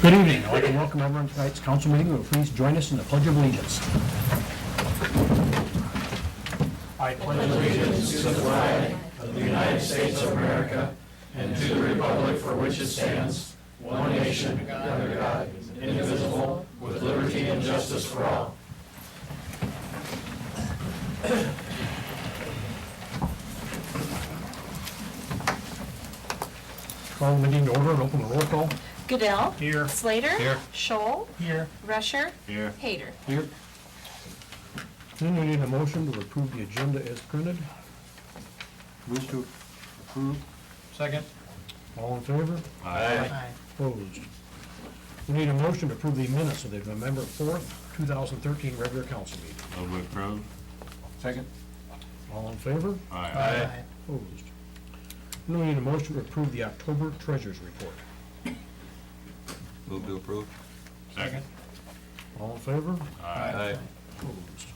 Good evening. I'd like to welcome everyone to tonight's council meeting. Will you please join us in the Pledge of Allegiance? I pledge allegiance To the flag of the United States of America and to the republic for which it stands, one nation, under God, indivisible, with liberty and justice for all. Call the meeting to order and open the roll call. Goodell. Here. Slater. Here. Scholl. Here. Rusher. Here. Hayter. Here. Then we need a motion to approve the agenda as printed. Move to approve. Second. All in favor? Aye. Opposed? We need a motion to approve the minutes of the November 4th, 2013 regular council meeting. Move to approve. Second. All in favor? Aye. Opposed? Then we need a motion to approve the October treasurer's report. Move to approve. Second. All in favor? Aye. Opposed?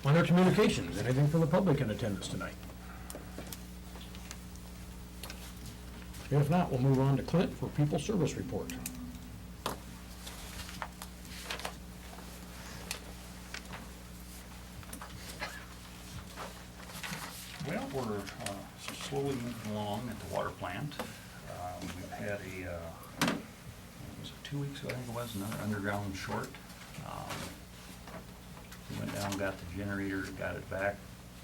Under communications, anything from the public in attendance tonight? If not, we'll move on to Clint for people service report. Well, we're slowly moving along at the water plant. We've had was it 2 weeks ago, I think it was, another underground short. We went down, got the generator, got it back,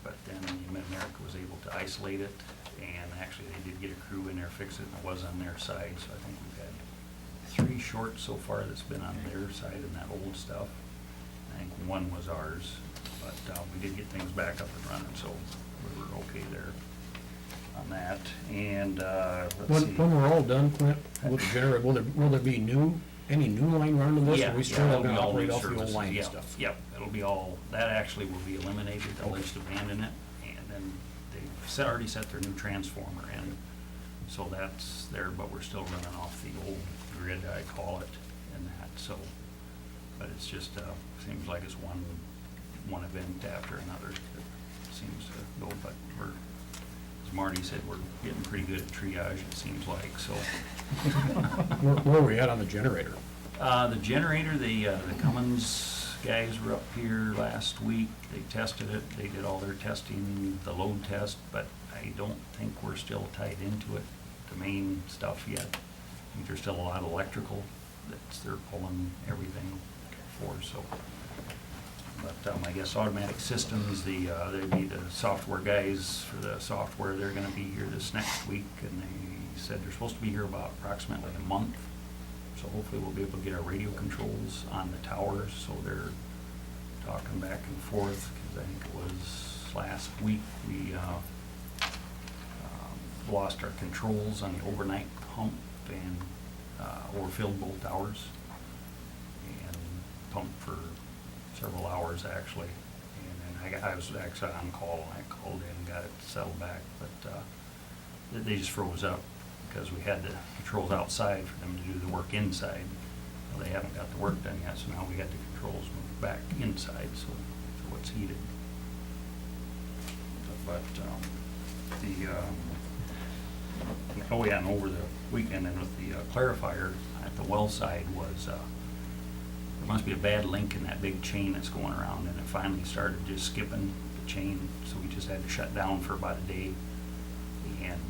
but then Mid-America was able to isolate it, and actually they did get a crew in there, fix it, and it was on their side, so I think we've had 3 shorts so far that's been on their side in that old stuff. I think 1 was ours, but we did get things back up and running, so we were okay there on that. And let's see. When we're all done, Clint, with the generator, will there be any new line run to this? Or we still it'll gonna be all operate off the old resurfaced. line and Yep, stuff? Yep, it'll be all, that actually will be eliminated, they'll just abandon it, and then they've already set their new transformer in, so that's there, but we're still running off the old grid, I call it, and that, so, but it's just, seems like it's one event after another that seems to go, but we're, as Marty said, we're getting pretty good at triage, it seems like, so. Where are we at on the generator? The generator, the Cummins guys were up here last week, they tested it, they did all their testing, the load test, but I don't think we're still tied into it, the main stuff yet. I think there's still a lot of electrical that they're pulling everything for, so. But I guess automatic systems, they need the software guys for the software, they're gonna be here this next week, and they said they're supposed to be here about approximately a month. So hopefully we'll be able to get our radio controls on the towers, so they're talking back and forth, because I think it was last week we lost our controls on the overnight pump and overfilled both towers and pumped for several hours actually. And then I was actually on call, and I called in and got it settled back, but they just froze up because we had the controls outside for them to do the work inside. Well, they haven't got the work done yet, so now we got the controls moved back inside, so it's heated. But oh yeah, and over the weekend and with the clarifier at the well side was, there must be a bad link in that big chain that's going around, and it finally started just skipping the chain, so we just had to shut down for about a day.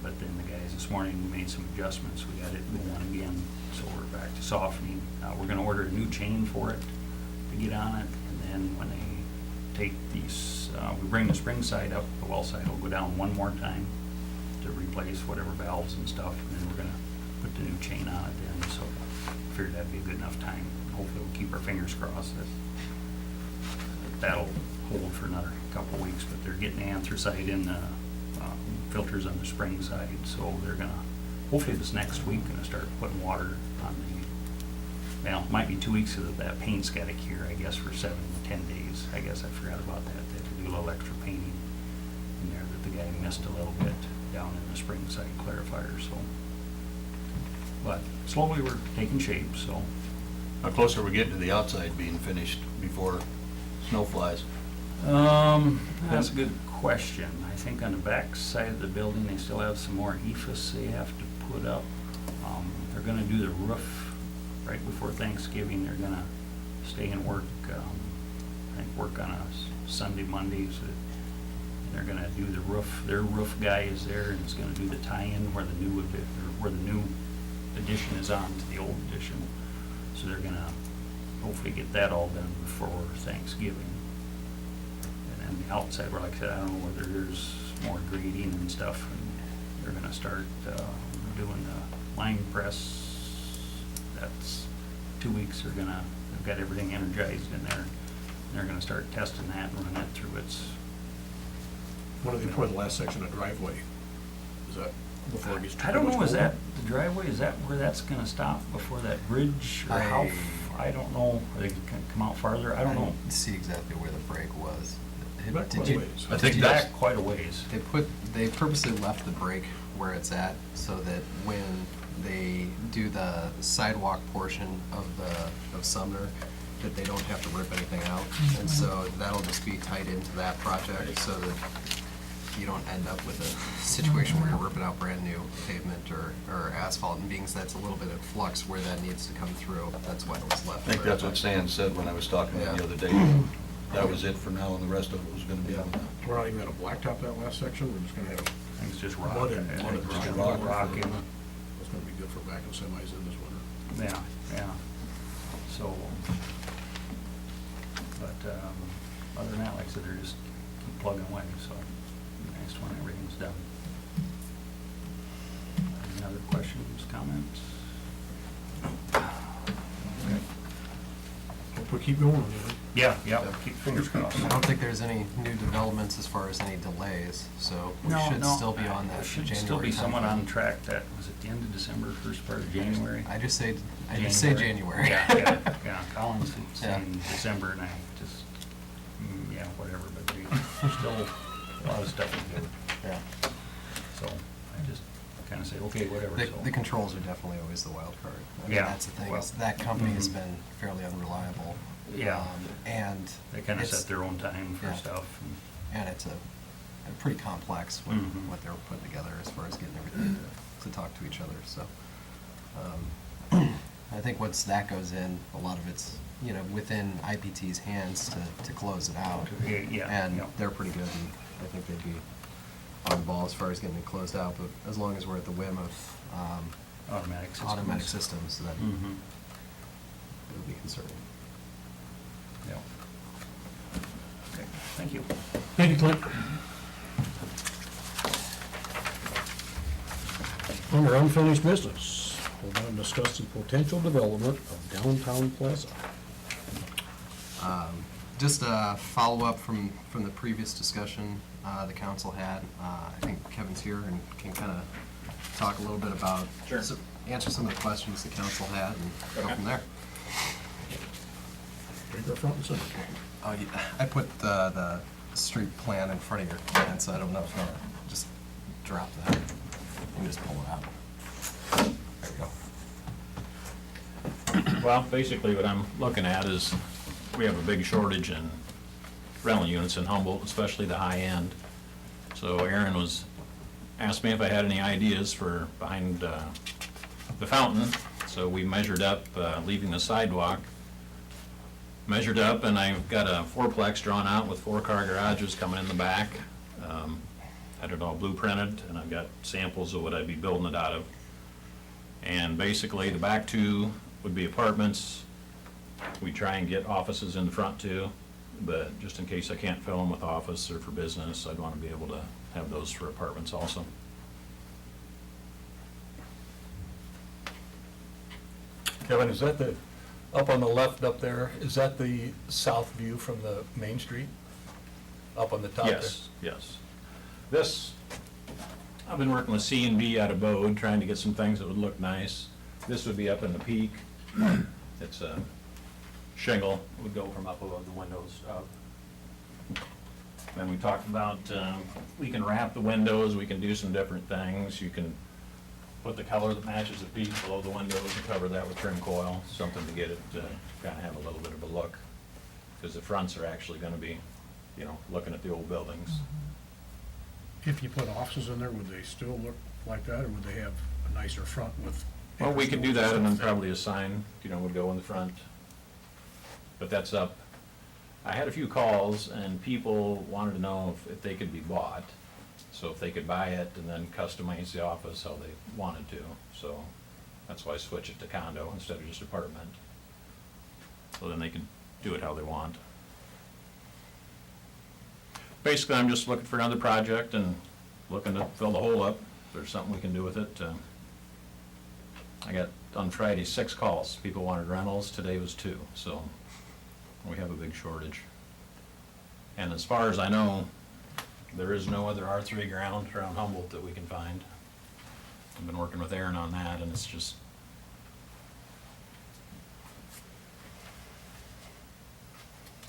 But then the guys this morning made some adjustments, we got it going again, so we're back to softening. We're gonna order a new chain for it to get on it, and then when they take these, we bring the spring side up, the well side will go down one more time to replace whatever valves and stuff, and then we're gonna put the new chain on it then, so I figured that'd be a good enough time. Hopefully we'll keep our fingers crossed that that'll hold for another couple of weeks, but they're getting the anthracite in the filters on the spring side, so they're gonna, hopefully this next week, gonna start putting water on the, well, it might be 2 weeks so that paint's gotta cure, I guess, for 7 to 10 days. I guess I forgot about that. They have to do a little extra painting in there that the guy missed a little bit down in the spring side clarifier, so. But slowly we're taking shape, so. How close are we getting to the outside being finished before snow flies? That's a good question. I think on the back side of the building, they still have some more EFS they have to put up. They're gonna do the roof right before Thanksgiving, they're gonna stay and work, I think work on a Sunday, Monday, so that they're gonna do the roof. Their roof guy is there and is gonna do the tie-in where the new addition is on to the old addition. So they're gonna hopefully get that all done before Thanksgiving. And then the outside, where like I said, I don't know whether there's more grading and stuff, and they're gonna start, doing the line press. That's 2 weeks, they've got everything energized in there. And they're gonna start testing that and run that through its. When do they pour the last section of driveway? Is that before it gets too I don't much know, is colder? that the driveway, is that where that's gonna stop before that bridge, or how, I don't know, are they gonna come out farther, I don't know. See exactly where the break was. Back Did quite a you- ways. I think It's that's, back quite a ways. They purposely left the break where it's at so that when they do the sidewalk portion of Sumner, that they don't have to rip anything out. And so that'll just be tied into that project so that you don't end up with a situation where you're ripping out brand new pavement or asphalt, and being that's a little bit in flux where that needs to come through, that's why it was left. I think that's what Stan said when I was talking to him the Yeah. other day. That was it for now, and the rest of it was gonna be on the. We're not even gonna blacktop that last section, we're just gonna have, I think it's just rock. Mud and- I think mud it's and just rock. rock in. it's gonna be good for backing semis in this winter. Yeah, yeah. So, but, other than that, like I said, they're just keep plugging away, so next when everything's done. Any other questions, comments? Okay. Hope we keep going with it. Yeah, yeah, keep fingers crossed. I don't think there's any new developments as far as any delays, so we No, should no, still be on that it should January still be somewhat timeframe. on track. That was at the end of December, first part of January. I just say January. Yeah, Collins is Yeah. saying December, and I just, yeah, whatever, but there's still a lot of stuff to do. Yeah. So I just kind of say, okay, whatever, so. The controls are definitely always the wild card. I mean, Yeah, that's the thing, well, is that company has mhm. been fairly unreliable. Yeah. And They kind of it's- set their own time for yeah. stuff. And it's a pretty complex what, Mhm. what they're putting together as far as getting everything to talk to each other, so. I think once that goes in, a lot of it's, within IPT's hands to close it out. Yeah, yeah, And yeah. they're pretty good, and I think they'd be on the ball as far as getting it closed out, but as long as we're at the whim of Automatic systems. automatic systems, then Mhm. it would be concerning. Yeah. Okay, thank you. Thank you, Clint. Under unfinished business, we're going to discuss the potential development of downtown plaza. Just a follow-up from the previous discussion the council had. I think Kevin's here and can kind of talk a little bit about, answer some of the questions the council had and go from there. Right there front and center. Oh, yeah, I put the street plan in front of your plan, so I don't know if you want to just drop that. You can just pull it out. There you go. Well, basically what I'm looking at is we have a big shortage in rental units in Humboldt, especially the high end. So Aaron asked me if I had any ideas for behind the fountain. So we measured up, leaving the sidewalk. Measured up, and I've got a fourplex drawn out with 4-car garages coming in the back. Had it all blueprinted, and I've got samples of what I'd be building it out of. And basically, the back 2 would be apartments. We try and get offices in the front too, but just in case I can't fill them with office or for business, I'd want to be able to have those for apartments also. Kevin, is that up on the left up there, is that the south view from the main street? Up on the top there? Yes, yes. This, I've been working with C&B out of Bode, trying to get some things that would look nice. This would be up in the peak. It's a shingle, would go from up above the windows up. Then we talked about, we can wrap the windows, we can do some different things. You can put the color that matches the peak below the windows and cover that with trim coil, something to get it to kind of have a little bit of a look. Because the fronts are actually gonna be, looking at the old buildings. If you put offices in there, would they still look like that, or would they have a nicer front with Well, we could do that, and then probably a sign, would go in the front. But that's up. I had a few calls, and people wanted to know if they could be bought. So if they could buy it and then customize the office how they wanted to. So that's why I switched it to condo instead of just apartment. So then they could do it how they want. Basically, I'm just looking for another project and looking to fill the hole up. If there's something we can do with it. I got, on Friday, 6 calls. People wanted rentals. Today was 2. So we have a big shortage. And as far as I know, there is no other R3 ground around Humboldt that we can find. I've been working with Aaron on that, and it's just,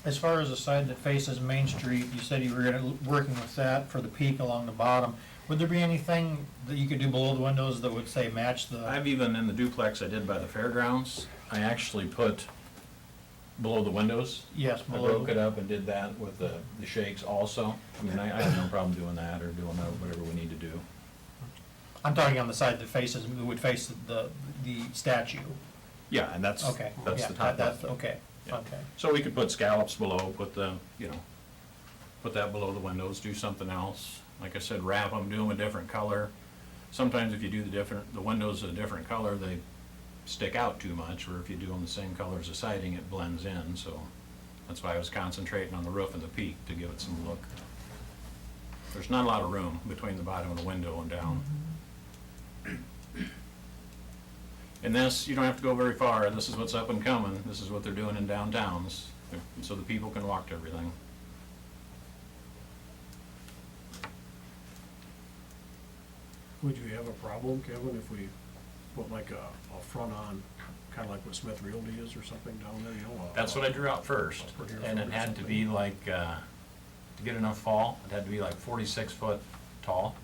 As far as the side that faces Main Street, you said you were working with that for the peak along the bottom. Would there be anything that you could do below the windows that would, say, match the? I've even, in the duplex I did by the fairgrounds, I actually put below the windows. Yes, I below. broke it up and did that with the shakes also. I mean, I have no problem doing that or doing whatever we need to do. I'm talking on the side that faces, would face the statue. Yeah, and that's Okay. the Yeah, top that's, one. okay, Yeah. okay. So we could put scallops below, put that below the windows, do something else. Like I said, wrap them, do them a different color. Sometimes if you do the windows a different color, they stick out too much, or if you do them the same color as the siding, it blends in, so that's why I was concentrating on the roof and the peak to give it some look. There's not a lot of room between the bottom of the window and down. And this, you don't have to go very far. This is what's up and coming. This is what they're doing in downtowns, so the people can walk to everything. Would you have a problem, Kevin, if we put like a front on, kind of like what Smith Realty is or something down there, That's what I drew out first, and it had to be like, to get enough fall, it had to be like 46 foot tall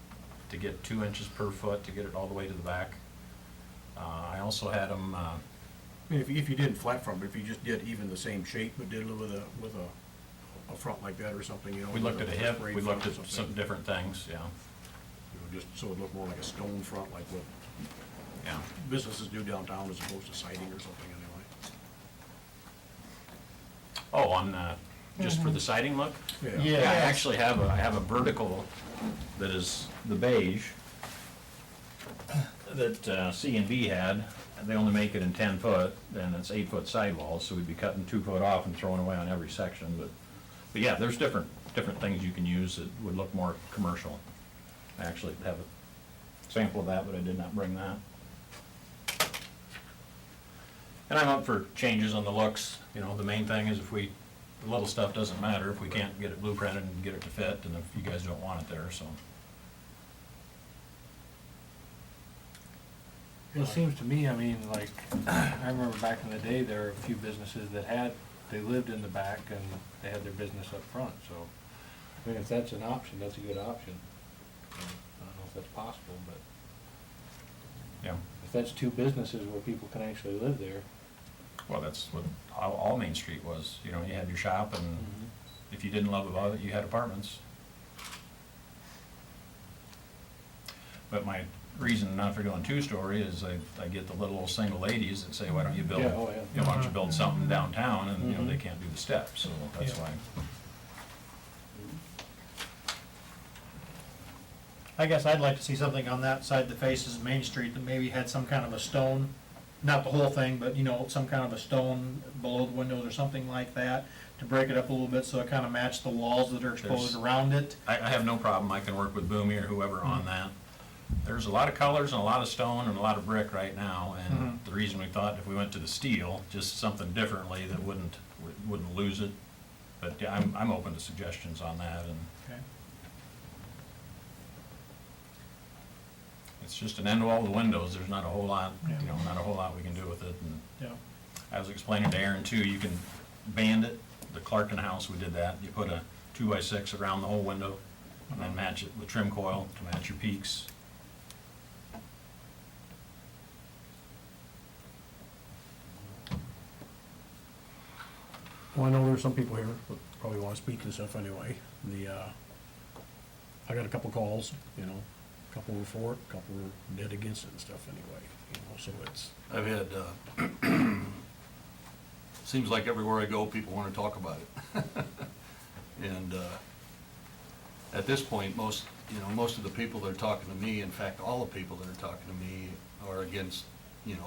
to get 2 inches per foot to get it all the way to the back. I also had them, I mean, if you didn't flat front, but if you just did even the same shape, but did it with a front like that or something, we looked at a hip, grade we looked front or at some something, different things, yeah, just so it looked more like a stone front, like what yeah. businesses do downtown as opposed to siding or something anyway. Oh, on, just for the siding look? Yeah. Yeah, I actually have I have a vertical that is the beige that C&B had. They only make it in 10 foot, and it's 8 foot sidewalls, so we'd be cutting 2 foot off and throwing away on every section, but yeah, there's different things you can use that would look more commercial. I actually have a sample of that, but I did not bring that. And I'm up for changes on the looks, the main thing is the little stuff doesn't matter if we can't get it blueprinted and get it to fit, and if you guys don't want it there, so. It seems to me, I mean, like, I remember back in the day, there were a few businesses that they lived in the back and they had their business up front, so. I mean, if that's an option, that's a good option. I don't know if that's possible, but Yeah, if that's 2 businesses where people can actually live there. well, that's what all Main Street was, you had your shop, and if you didn't love above it, you had apartments. But my reason not for doing 2-story is I get the little old single ladies that say, why don't you build, Yeah, oh, yeah. why don't you build something downtown, and they can't do the steps, so that's Yeah. why. I guess I'd like to see something on that side that faces Main Street that maybe had some kind of a stone, not the whole thing, but, some kind of a stone below the windows or something like that, to break it up a little bit so it kind of matched the walls that are exposed There's- around it. I have no problem, I can work with Boomy or whoever on that. There's a lot of colors and a lot of stone and a lot of brick right now, and the reason we thought if we went to the steel, just something differently that wouldn't lose it. But yeah, I'm open to suggestions on that, and Okay. it's just an end wall with windows, there's not a whole lot, Yeah. not a whole lot we can do with it. And Yeah. I was explaining to Aaron too, you can band it, the Clarkin house, we did that, you put a 2x6 around the whole window, and then match it with trim coil to match your peaks. Well, I know there's some people here that probably want to speak and stuff anyway. I got a couple calls, a couple were for it, a couple were dead against it and stuff anyway, you know, so it's, I've had, seems like everywhere I go, people want to talk about it. And at this point, most of the people that are talking to me, in fact, all the people that are talking to me are against,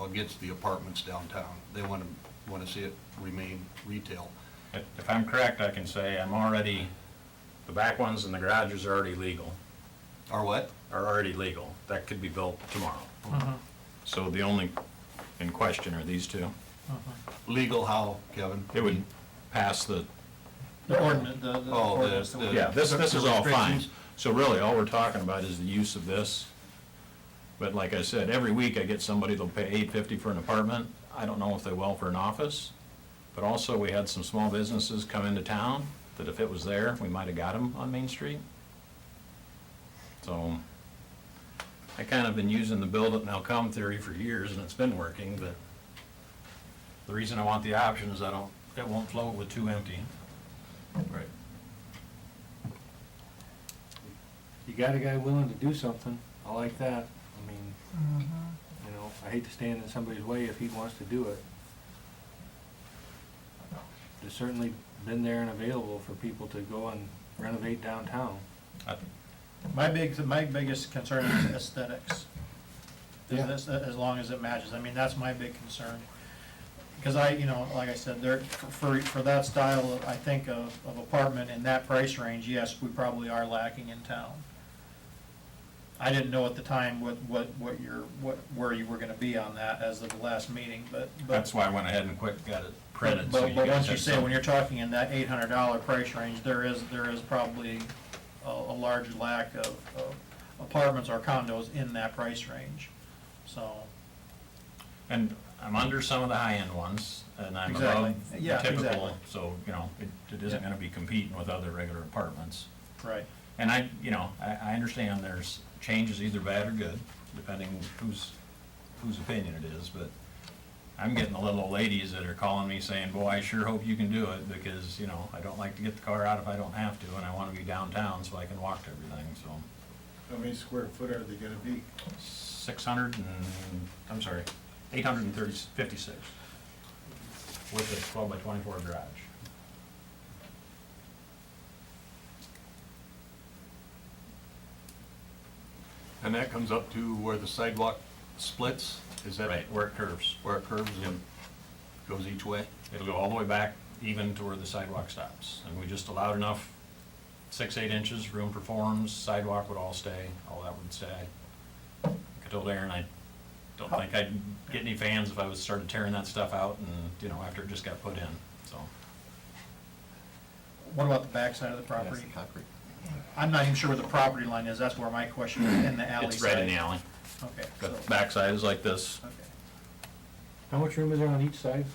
against the apartments downtown. They want to see it remain retail. If I'm correct, I can say the back ones and the garages are already legal, Or what? are already legal. That could be built tomorrow. Mhm, So the only in question are these two. mhm. Legal how, Kevin? It would pass the, The ordinance, the Oh, ordinance. that we- yeah, this is all fine. restrictions? So really, all we're talking about is the use of this. But like I said, every week I get somebody that'll pay $850 for an apartment. I don't know if they will for an office. But also, we had some small businesses come into town that if it was there, we might have got them on Main Street. So I kind of been using the build it and they'll come theory for years, and it's been working, but the reason I want the option is it won't float with two empty. Right. You got a guy willing to do something, I like that. I mean, you know, I hate to stand in somebody's way if he wants to do it. It's certainly been there and available for people to go and renovate downtown. My biggest concern is aesthetics. Yeah. As long as it matches, I mean, that's my big concern. Because like I said, for that style, I think of apartment in that price range, yes, we probably are lacking in town. I didn't know at the time where you were gonna be on that as of the last meeting, but. That's why I went ahead and got it printed, so you But guys once you had say, some- when you're talking in that $800 price range, there is probably a large lack of apartments or condos in that price range, so. And I'm under some of the high-end ones, and I'm Exactly. above the Yeah, typical, exactly. so, it isn't gonna be competing with other regular apartments. Right. And I understand there's changes either bad or good, depending whose opinion it is, but I'm getting the little old ladies that are calling me saying, boy, I sure hope you can do it, because, I don't like to get the car out if I don't have to, and I wanna be downtown so I can walk to everything, so. How many square foot are they gonna be? 856 with a 12 by 24 garage. And that comes up to where the sidewalk splits? Is that Right, where it curves. where it curves and goes each way? It'll go all the way back even to where the sidewalk stops. And we just allowed enough, 6-8 inches, room for forms, sidewalk would all stay, all that would stay. I told Aaron I don't think I'd get any fans if I started tearing that stuff out and, after it just got put in, so. What about the backside of the Yes, property? the concrete. I'm not even sure where the property line is, that's where my question is, in the alley It's right in the side. alley. Okay, The so, backside is like this. okay. How much room is there on each side?